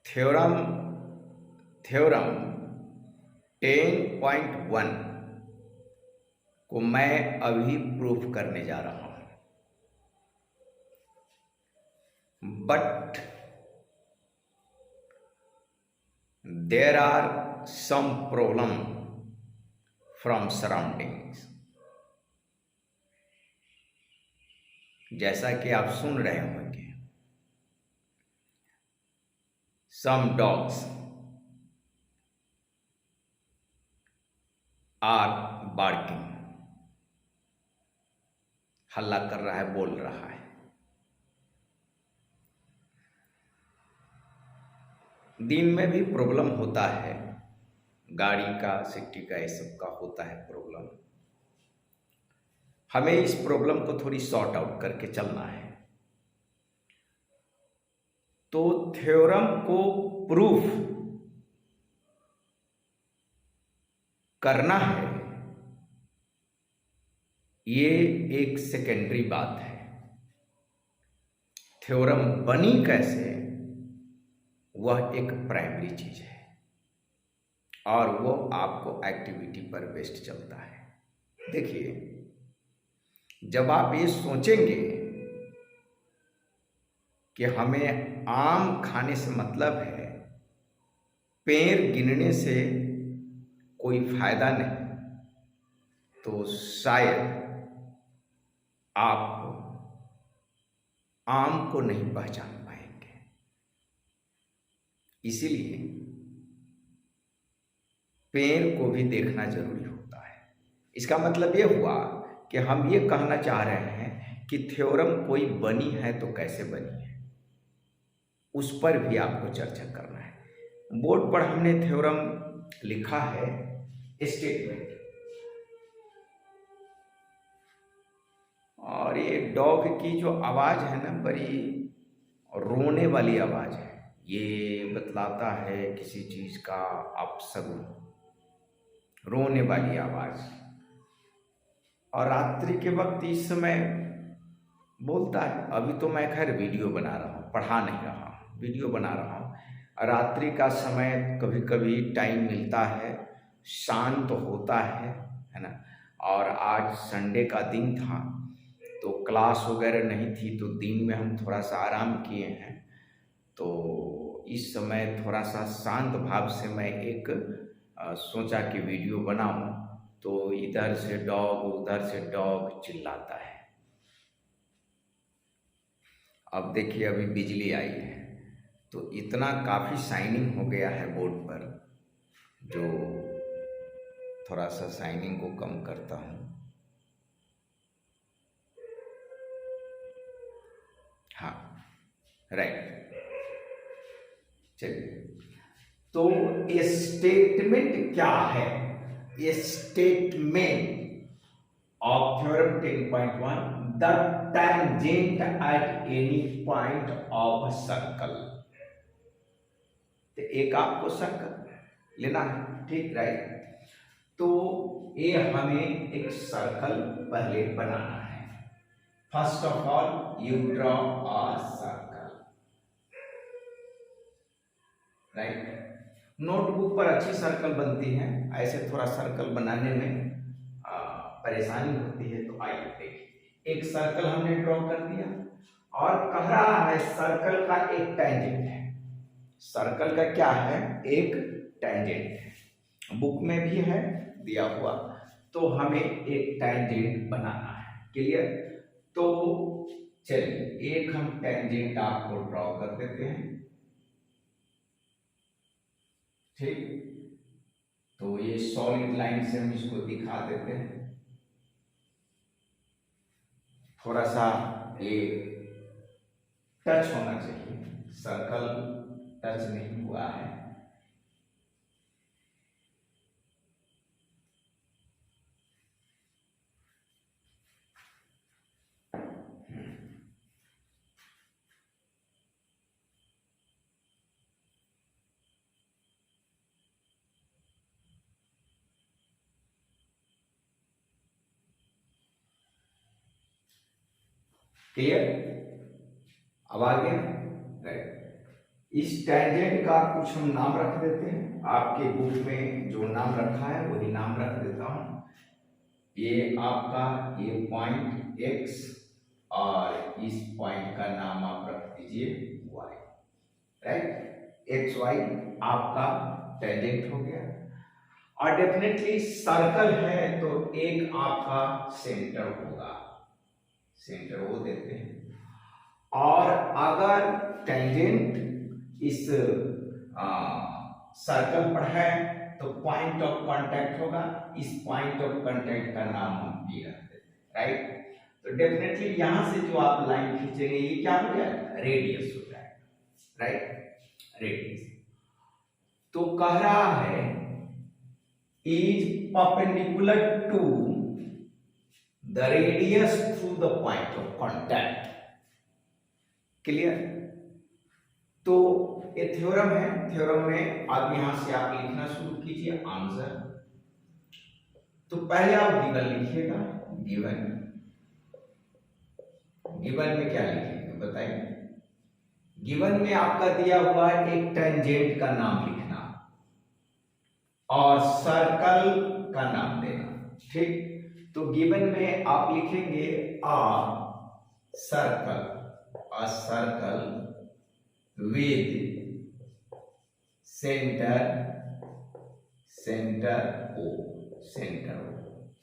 Theorem theorem 10.1 को मैं अभी प्रूफ करने जा रहा हूं। But there are some problem from surroundings. जैसा कि आप सुन रहे होंगे, सम डॉग्स आर बार्किंग, हल्ला कर रहा है, बोल रहा है। दिन में भी प्रॉब्लम होता है, गाड़ी का, सिटी का, ये सब का होता है प्रॉब्लम। हमें इस प्रॉब्लम को थोड़ी सॉर्ट आउट करके चलना है। तो थ्योरम को प्रूफ करना है, ये एक सेकेंडरी बात है। थ्योरम बनी कैसे, वह एक प्राइमरी चीज है, और वो आपको एक्टिविटी पर बेस्ड चलता है। देखिए, जब आप ये सोचेंगे कि हमें आम खाने से मतलब है, पेड़ गिनने से कोई फायदा नहीं, तो शायद आप आम को नहीं पहचान पाएंगे। इसीलिए पेड़ को भी देखना जरूरी होता है। इसका मतलब ये हुआ कि हम ये कहना चाह रहे हैं कि थ्योरम कोई बनी है तो कैसे बनी है, उस पर भी आपको चर्चा करना है। बोर्ड पर हमने थ्योरम लिखा है, स्टेटमेंट, और ये डॉग की जो आवाज है ना, बड़ी रोने वाली आवाज है। ये बतलाता है किसी चीज का अपशगुन, रोने वाली आवाज। और रात्रि के वक्त इस समय बोलता है। अभी तो मैं खैर वीडियो बना रहा हूँ, पढ़ा नहीं रहा हूँ, वीडियो बना रहा हूँ। रात्रि का समय कभी कभी टाइम मिलता है, शांत होता है ना। और आज संडे का दिन था, तो क्लास वगैरह नहीं थी, तो दिन में हम थोड़ा सा आराम किए हैं। तो इस समय थोड़ा सा शांत भाव से मैं एक सोचा कि वीडियो बनाऊं। तो इधर से डॉग, उधर से डॉग चिल्लाता है। अब देखिए, अभी बिजली आई है, तो इतना काफ़ी शाइनिंग हो गया है बोर्ड पर, जो थोड़ा सा शाइनिंग को कम करता हूँ। हाँ, राइट। चलिए, तो स्टेटमेंट क्या है? Statement of theorem 10.1, the tangent at any point of a circle। तो एक आपको सर्कल लेना है, ठीक, राइट। तो ये हमें एक सर्कल पहले बनाना है। First of all you draw a circle, right. Notebook पर अच्छी सर्कल बनती है, ऐसे थोड़ा सर्कल बनाने में परेशानी होती है। तो आइए देखिए, एक सर्कल हमने ड्रॉ कर दिया, और कह रहा है सर्कल का एक टेंजेंट है। सर्कल का क्या है? एक टेंजेंट है। बुक में भी है दिया हुआ, तो हमें एक टेंजेंट बनाना है। क्लियर? तो चलिए, एक हम टेंजेंट आपको ड्रॉ कर देते हैं, ठीक। तो ये सॉलिड लाइन से हम इसको दिखा देते हैं। थोड़ा सा ये टच होना चाहिए, सर्कल टच नहीं हुआ है। क्लियर? अब आ गया, राइट। इस टेंजेंट का कुछ हम नाम रख देते हैं, आपके बुक में जो नाम रखा है वही नाम रख देता हूं। ये आपका ये पॉइंट x और इस पॉइंट का नाम आप रख दीजिए y, राइट। एक्स वाई आपका टेंजेंट हो गया। और डेफिनेटली सर्कल है तो एक आपका सेंटर होगा, सेंटर वो देते हैं। और अगर टेंजेंट इस सर्कल पर है तो पॉइंट ऑफ कांटेक्ट होगा, इस पॉइंट ऑफ कांटेक्ट का नाम हम P रख देते हैं, राइट। तो डेफिनेटली यहां से जो आप लाइन खींचेंगे ये क्या हो जाएगा, रेडियस हो जाएगा, राइट, रेडियस। तो कह रहा है is perpendicular to the radius through the point of contact. Clear. तो ये थ्योरम है, थ्योरम में अब यहां से आप लिखना शुरू कीजिए आंसर। तो पहले आप गिवन लिखिएगा, गिवन, गिवन में क्या लिखेंगे बताइए। गिवन में आपका दिया हुआ है एक टेंजेंट का नाम लिखना और सर्कल का नाम देना, ठीक। तो गिवन में आप लिखेंगे a circle with centre O,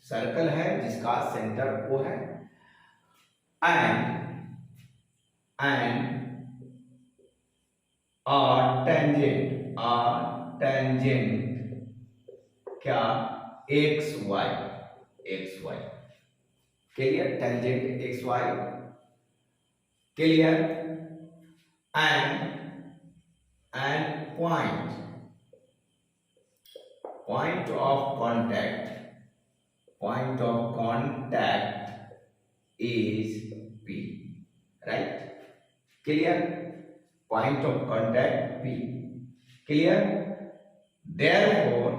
circle है जिसका सेंटर ओ है। एंड टेंजेंट क्या, X Y. Clear, tangent X Y, clear. And point of contact is P, right, clear. Point of contact P, clear. therefore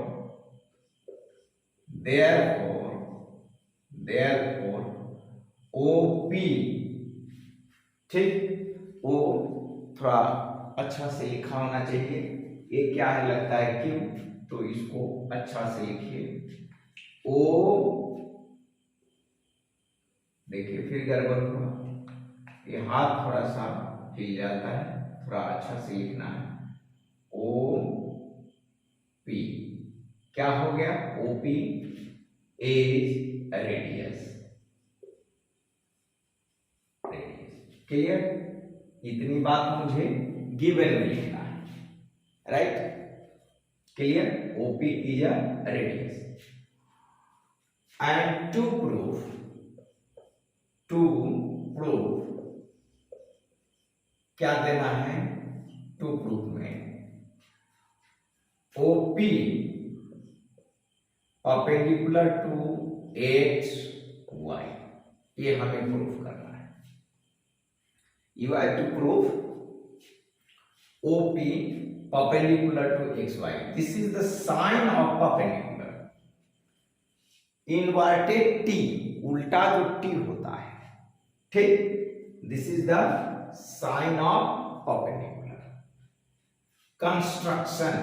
OP, ठीक। ओ थोड़ा अच्छा से लिखा होना चाहिए, ये क्या है लगता है क्यों, तो इसको अच्छा से लिखिए। ओ देखिए फिर गड़बड़ हुआ, ये हाथ थोड़ा सा हिल जाता है, थोड़ा अच्छा से लिखना है। ओ पी क्या हो गया, ओपी इज रेडियस, क्लियर। इतनी बात मुझे गिवन में लिखना है, right, clear. OP is a radius. And to proof क्या देना है, टू प्रूफ में OP perpendicular to X Y, ये हमें प्रूफ करना है। You have to proof OP perpendicular to XY. This is the sign of perpendicular. Inverted T, उल्टा जो T होता है, ठीक, this is the sign of perpendicular. Construction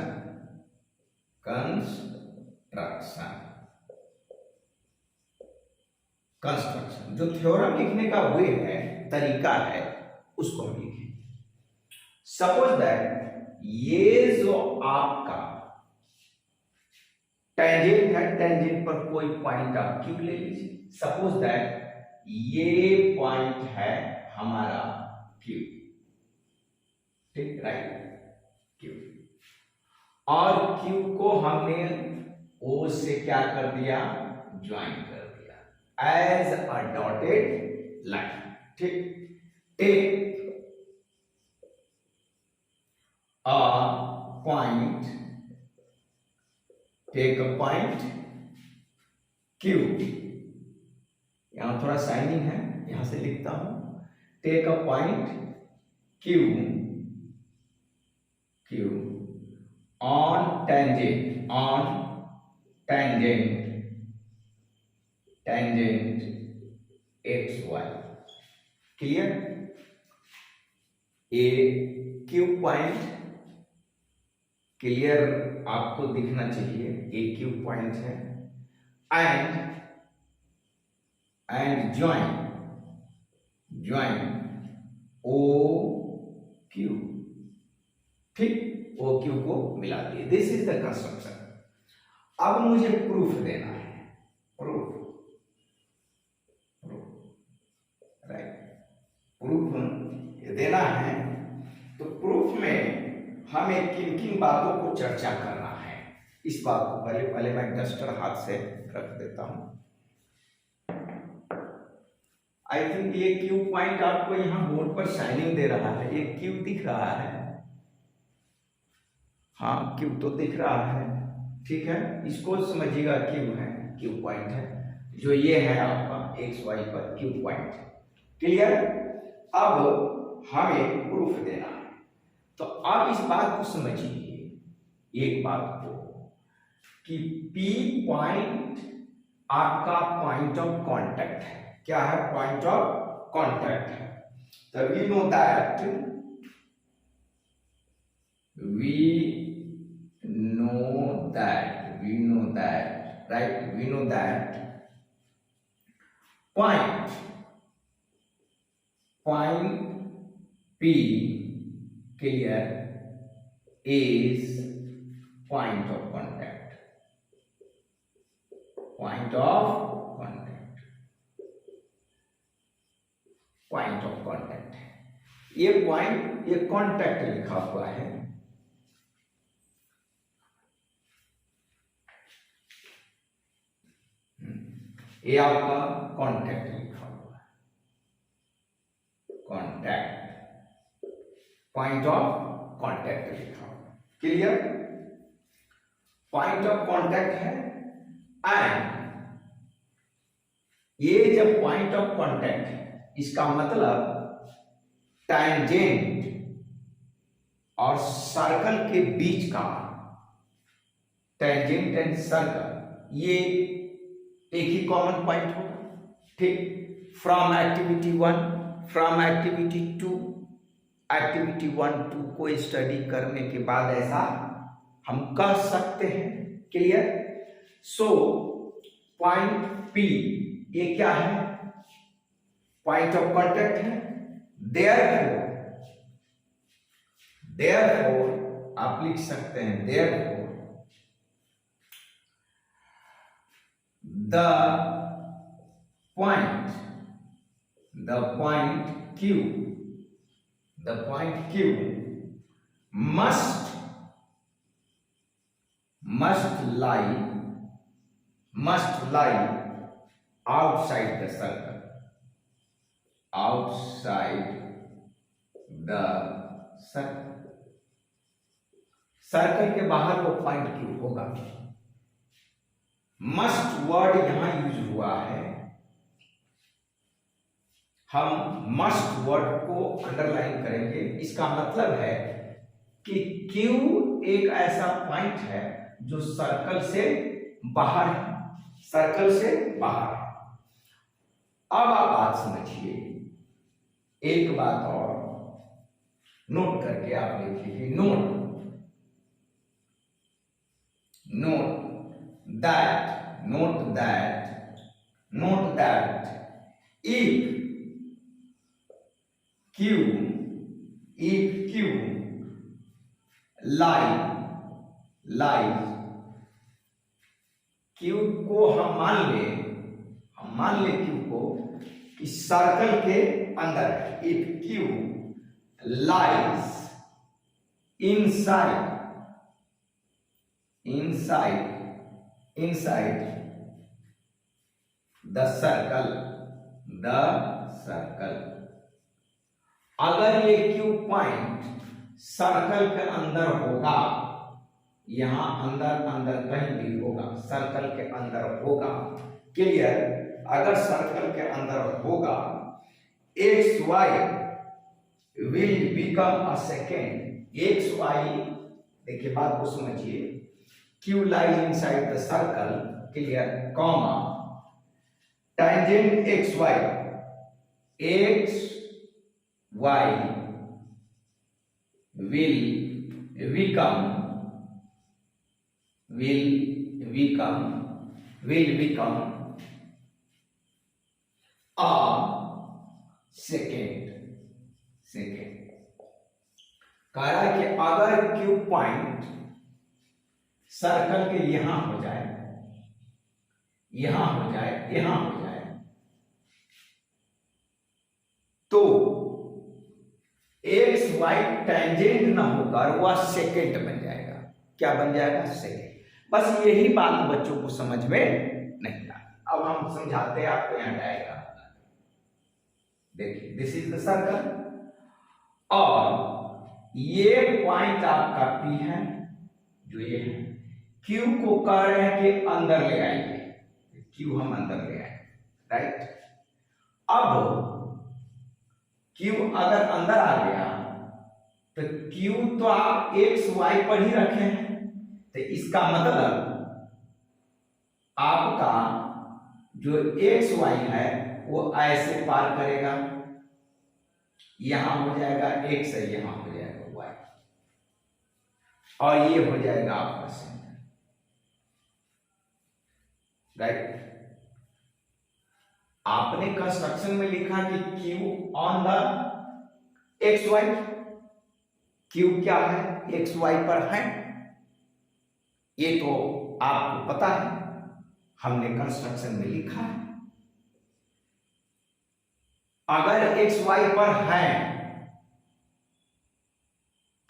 जो थ्योरम लिखने का वे है, तरीका है, उसको हम लिखें। सपोज दैट ये जो आपका टेंजेंट है, टेंजेंट पर कोई पॉइंट आप क्यू ले लीजिए। सपोज दैट ये पॉइंट है हमारा क्यू, ठीक, राइट, क्यू। और क्यू को हमने ओ से क्या कर दिया, ज्वाइन कर दिया एज अ डॉटेड लाइन, ठीक। टेक a point Q, यहां थोड़ा साइनिंग है, यहां से लिखता हूं। Take a point Q on tangent XY, clear. A Q point clear आपको दिखना चाहिए, एक क्यू पॉइंट है। एंड ज्वाइन ओ क्यू, ठीक, ओ क्यू को मिला दिए। This is the construction. अब मुझे प्रूफ देना है, प्रूफ राइट, प्रूफ देना है। तो प्रूफ में हमें किन किन बातों को चर्चा करना है, इस बात को पहले मैं डस्टर हाथ से रख देता हूं। आई थिंक ये क्यू पॉइंट आपको यहां बोर्ड पर शाइनिंग दे रहा है, ये क्यू दिख रहा है, हाँ क्यू तो दिख रहा है, ठीक है, इसको समझिएगा क्यू है, क्यू पॉइंट है, जो ये है आपका एक्स वाई पर क्यू पॉइंट। क्लियर? अब हमें प्रूफ देना है। तो आप इस बात को समझिए, एक बात को, कि P पॉइंट आपका पॉइंट ऑफ कांटेक्ट है। क्या है? पॉइंट ऑफ कांटेक्ट है। तो we know that right, we know that point P, clear, is point of contact, point of contact है ये पॉइंट, ये कॉन्टैक्ट लिखा हुआ है, ये आपका कॉन्टैक्ट लिखा हुआ है, कॉन्टैक्ट, पॉइंट ऑफ कॉन्टैक्ट लिखा हुआ है। क्लियर? पॉइंट ऑफ कॉन्टैक्ट है। एंड ये जब पॉइंट ऑफ कॉन्टैक्ट है, इसका मतलब टैंजेंट और सर्कल के बीच का, टैंजेंट एंड सर्कल, ये एक ही कॉमन पॉइंट होगा, ठीक। From activity 1, from activity 2, activity 1, 2 को स्टडी करने के बाद ऐसा हम कह सकते हैं। क्लियर? सो पॉइंट P ये क्या है? पॉइंट ऑफ कांटेक्ट है। देयरफॉर आप लिख सकते हैं, therefore the point Q must lie outside the circle, circle के बाहर वो पॉइंट Q होगा। मस्ट वर्ड यहां यूज हुआ है, हम मस्ट वर्ड को अंडरलाइन करेंगे। इसका मतलब है कि Q एक ऐसा पॉइंट है जो सर्कल से बाहर है, सर्कल से बाहर है। अब आप बात समझिए, एक बात और नोट करके आप लिख लीजिए, note that if Q lies, Q को हम मान ले Q को इस सर्कल के अंदर है। If Q lies inside the circle, अगर ये Q पॉइंट सर्कल के अंदर होगा, यहां अंदर कहीं भी होगा, सर्कल के अंदर होगा। क्लियर? अगर सर्कल के अंदर होगा, XY will become a second, XY, देखिए बात को समझिए, Q lies inside the circle, clear, comma, tangent XY will become will become a second कह रहा है कि अगर क्यू पॉइंट सर्कल के यहां हो जाए, यहां हो जाए तो एक्स वाई टेंजेंट ना होकर वह सेकेंड बन जाएगा। क्या बन जाएगा? सेकेंड। बस यही बात बच्चों को समझ में नहीं आती। अब हम समझाते हैं आपको। यहां डायग्राम देखिए, दिस इज द सर्कल और ये पॉइंट आपका P है, जो ये है। Q को कह रहे हैं कि अंदर ले आइए, Q हम अंदर ले आए, राइट। अब Q अगर अंदर आ गया तो Q तो आप एक्स वाई पर ही रखे हैं, तो इसका मतलब आपका जो एक्स वाई है वो ऐसे पार करेगा, यहां हो जाएगा एक्स है, यहां हो जाएगा वाई, और ये हो जाएगा आपका सेंटर, राइट। आपने कंस्ट्रक्शन में लिखा कि Q on the X Y, Q क्या है? एक्स वाई पर है, ये तो आपको पता है, हमने कंस्ट्रक्शन में लिखा है। अगर एक्स वाई पर है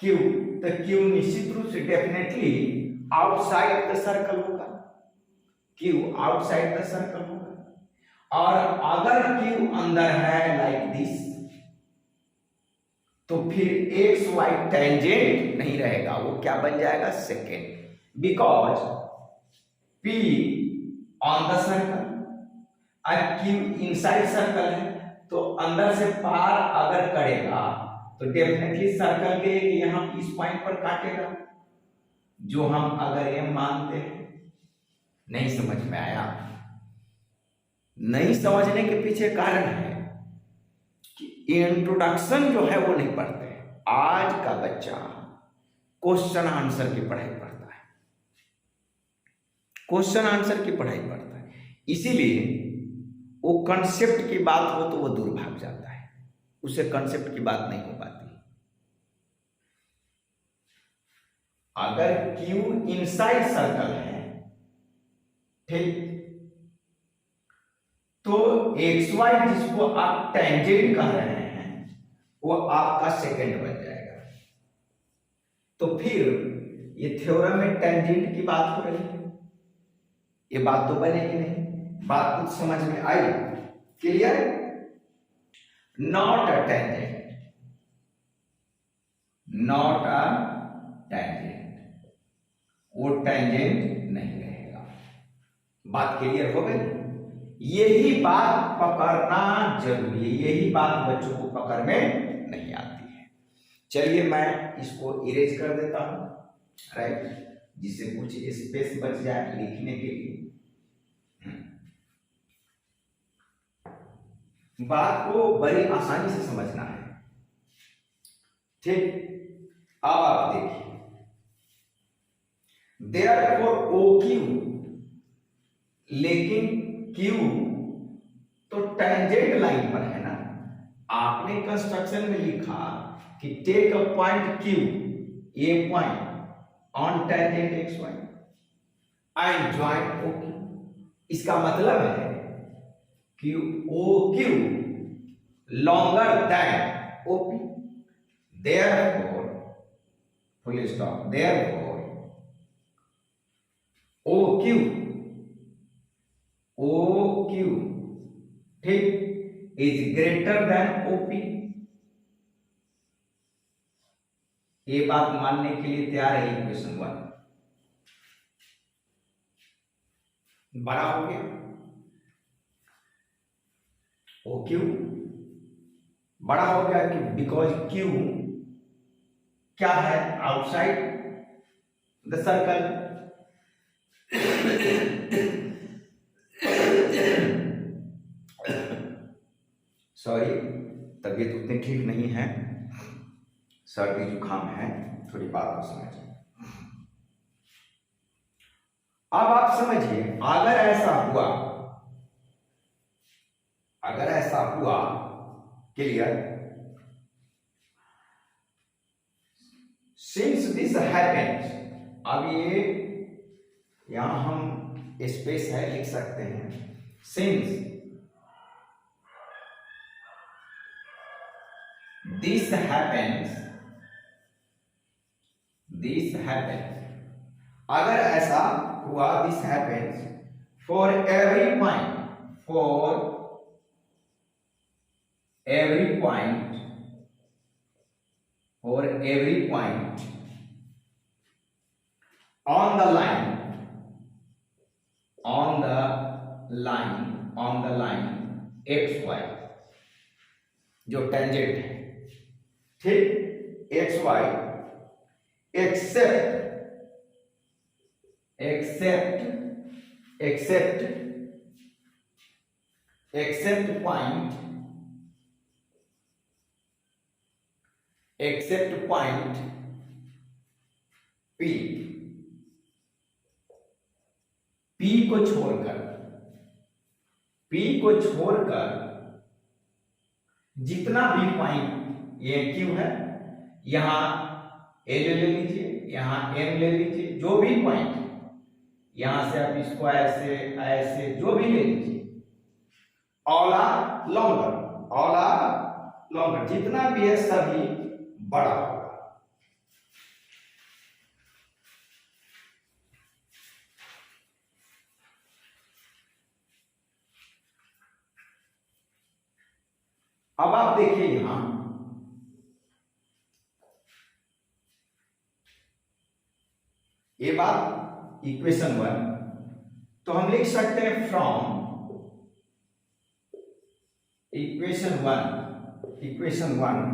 क्यू, तो क्यू निश्चित रूप से डेफिनेटली आउटसाइड द सर्कल होगा, क्यू आउटसाइड द सर्कल होगा। और अगर क्यू अंदर है लाइक दिस, तो फिर एक्स वाई टेंजेंट नहीं रहेगा, वो क्या बन जाएगा? Second. Because P on the circle और Q इनसाइड सर्कल है, तो अंदर से पार अगर करेगा तो डेफिनेटली सर्कल के यहां इस पॉइंट पर काटेगा, जो हम अगर ये मानते हैं। नहीं समझ में आया? नहीं समझने के पीछे कारण है कि इंट्रोडक्शन जो है वो नहीं पढ़ते हैं। आज का बच्चा क्वेश्चन आंसर की पढ़ाई पढ़ता है, क्वेश्चन आंसर की पढ़ाई पढ़ता है, इसीलिए वो कंसेप्ट की बात हो तो वो दूर भाग जाता है, उसे कंसेप्ट की बात नहीं हो पाती। अगर Q इनसाइड सर्कल है, ठीक, तो एक्स वाई जिसको आप टेंजेंट कह रहे हैं वो आपका सेकेंड बन जाएगा। तो फिर ये थ्योरम में टेंजेंट की बात हो रही है, ये बात तो बनेगी नहीं। बात कुछ समझ में आई? Clear? Not a tangent, not a tangent, वो टेंजेंट नहीं रहेगा। बात क्लियर हो गई? यही बात पकड़ना जरूरी है, यही बात बच्चों को पकड़ में नहीं आती है। चलिए मैं इसको इरेज कर देता हूं, राइट, जिससे कुछ स्पेस बच जाए लिखने के लिए। बात को बड़ी आसानी से समझना है, ठीक। अब आप देखिए, देयरफॉर ओ क्यू, लेकिन क्यू तो टेंजेंट लाइन पर है ना। आपने कंस्ट्रक्शन में लिखा कि take a point Q, a point on tangent X Y and join O Q. इसका मतलब है कि O Q longer than O P, therefore full stop, therefore O Q, O Q, ठीक, इज ग्रेटर देन ओपी। ये बात मानने के लिए तैयार है इक्वेशन 1? बड़ा हो गया ओ क्यू, बड़ा हो गया कि बिकॉज क्यू क्या है? Outside the circle. सॉरी, तबीयत उतनी ठीक नहीं है, सर्दी जुकाम है, थोड़ी बात को समझिए। अब आप समझिए, अगर ऐसा हुआ, क्लियर, सिंस दिस हैपेंस, अब ये यहां हम स्पेस है लिख सकते हैं, सिंस दिस हैपेंस, अगर ऐसा हुआ, this happens for every point on the line x y, जो टेंजेंट है, ठीक, X Y, except point P को छोड़कर जितना भी पॉइंट, ये क्यू है, यहां ए ले लीजिए, यहां एम ले लीजिए, जो भी पॉइंट, यहां से आप इसको ऐसे जो भी ले लीजिए, ऑल आर लॉन्गर, जितना भी है सभी बड़ा होगा। अब आप देखिए यहां, ये बात इक्वेशन 1, तो हम लिख सकते हैं फ्रॉम इक्वेशन 1,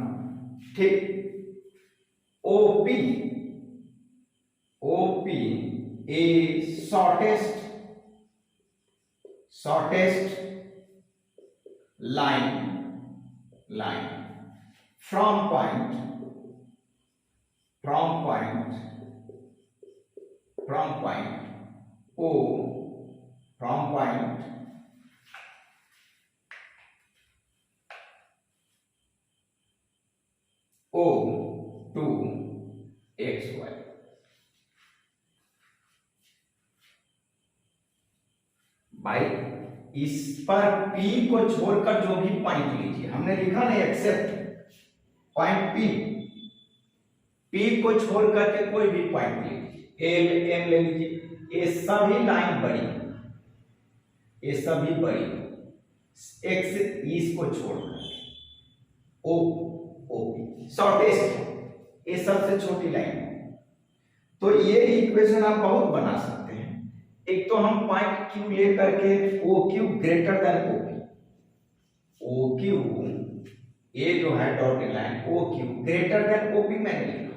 ठीक, OP is shortest line from point O to XY। भाई इस पर P को छोड़कर जो भी पॉइंट लीजिए, हमने लिखा ना एक्सेप्ट पॉइंट P को छोड़ करके कोई भी पॉइंट लीजिए, एम ले लीजिए, ये सभी लाइन बड़ी, ये सभी बड़ी, एक्स इसको छोड़कर OP शॉर्टेस्ट, ये सबसे छोटी लाइन है। तो ये इक्वेशन आप बहुत बना सकते हैं। एक तो हम पॉइंट Q लेकर के OQ ग्रेटर देन OQ, ये जो है dotted line OQ greater than OP मैंने लिखा,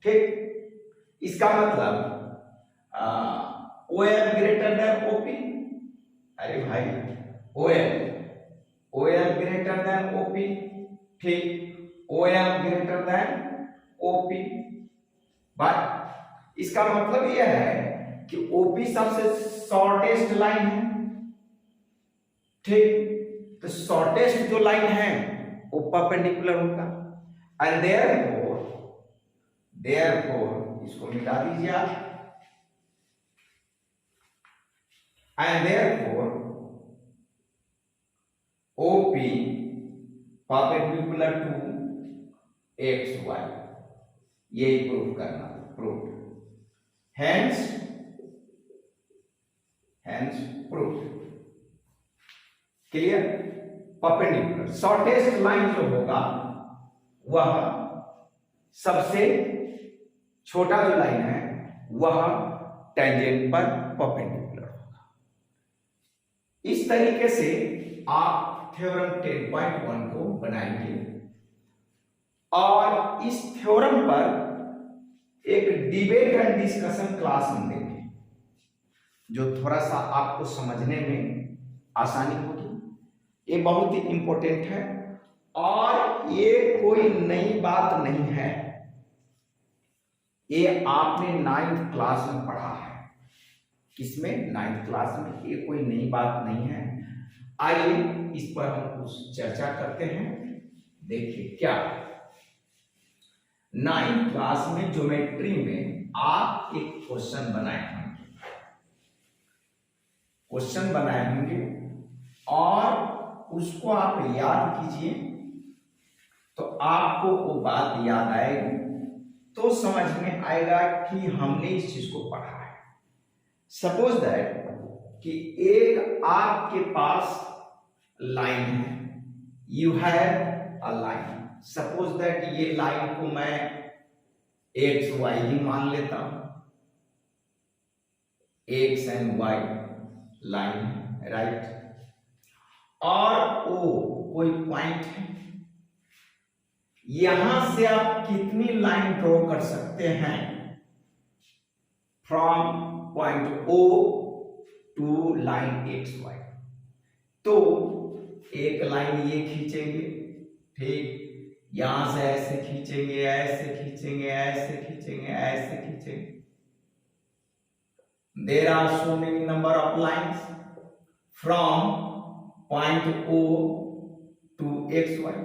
ठीक, इसका मतलब OL ग्रेटर देन OP, अरे भाई OL ग्रेटर देन OP, ठीक, OM greater than OP, but इसका मतलब यह है कि OP सबसे शॉर्टेस्ट लाइन है, ठीक, तो शॉर्टेस्ट जो लाइन है वो परपेंडिकुलर होगा, एंड देयरफॉर इसको मिटा दीजिए आप, and therefore OP perpendicular to XY, ये प्रूफ करना, proof, hence proof, clear, perpendicular, shortest line जो होगा वह सबसे छोटा जो लाइन है वह टेंजेंट पर परपेंडिकुलर होगा। इस तरीके से आप थ्योरम 10.1 को बनाएंगे और इस थ्योरम पर एक डिबेट एंड डिस्कशन क्लास हम देंगे, जो थोड़ा सा आपको समझने में आसानी होगी। ये बहुत ही इंपॉर्टेंट है और ये कोई नई बात नहीं है, ये आपने 9th क्लास में पढ़ा है। किसमें? 9th क्लास में। ये कोई नई बात नहीं है। आइए इस पर हम कुछ चर्चा करते हैं। देखिए क्या 9th क्लास में ज्योमेट्री में आप एक क्वेश्चन बनाए होंगे और उसको आप याद कीजिए तो आपको वो बात याद आएगी, तो समझ में आएगा कि हमने इस चीज को पढ़ा है। सपोज दैट कि एक आपके पास लाइन है, you have a line. Suppose that ये लाइन को मैं एक्स वाई ही मान लेता हूं, एक्स एंड वाई लाइन है, राइट। और ओ कोई पॉइंट है, यहां से आप कितनी लाइन ड्रॉ कर सकते हैं? From point O to line X Y. तो एक लाइन ये खींचेंगे, ठीक, यहां से ऐसे खींचेंगे, ऐसे खींचेंगे, ऐसे खींचेंगे, ऐसे खींचेंगे। There are so many number of lines from point O to X Y.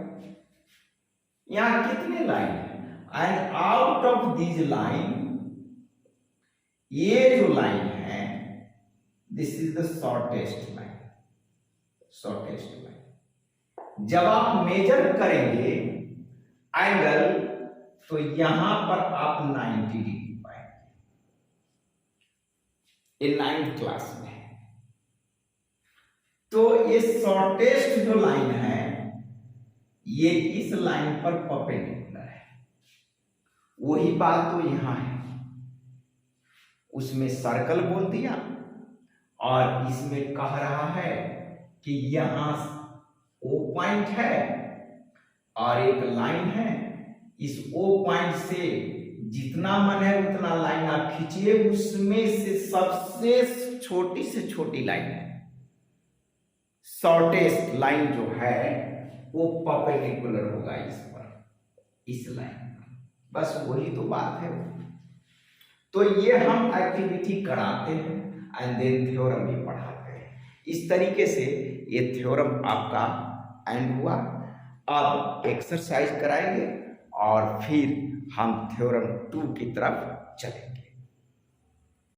यहां कितने लाइन है? And out of these line, ये जो लाइन है, this is the shortest line. Shortest line जब आप मेजर करेंगे एंगल, तो यहां पर आप 90 डिग्री पाएंगे। ये 9th क्लास में है। तो ये शॉर्टेस्ट जो लाइन है, ये इस लाइन पर परपेंडिकुलर है। वही बात तो यहां है, उसमें सर्कल बोल दिया और इसमें कह रहा है कि यहां ओ पॉइंट है और एक लाइन है। इस ओ पॉइंट से जितना मन है उतना लाइन आप खींचिए, उसमें से सबसे छोटी से छोटी लाइन है, शॉर्टेस्ट लाइन जो है वो परपेंडिकुलर होगा इस पर, इस लाइन पर। बस वही तो बात है। तो ये हम एक्टिविटी कराते हैं एंड देन थ्योरम भी पढ़ाते हैं। इस तरीके से ये थ्योरम आपका एंड हुआ। अब एक्सरसाइज कराएंगे और फिर हम थ्योरम 2 की तरफ चलेंगे।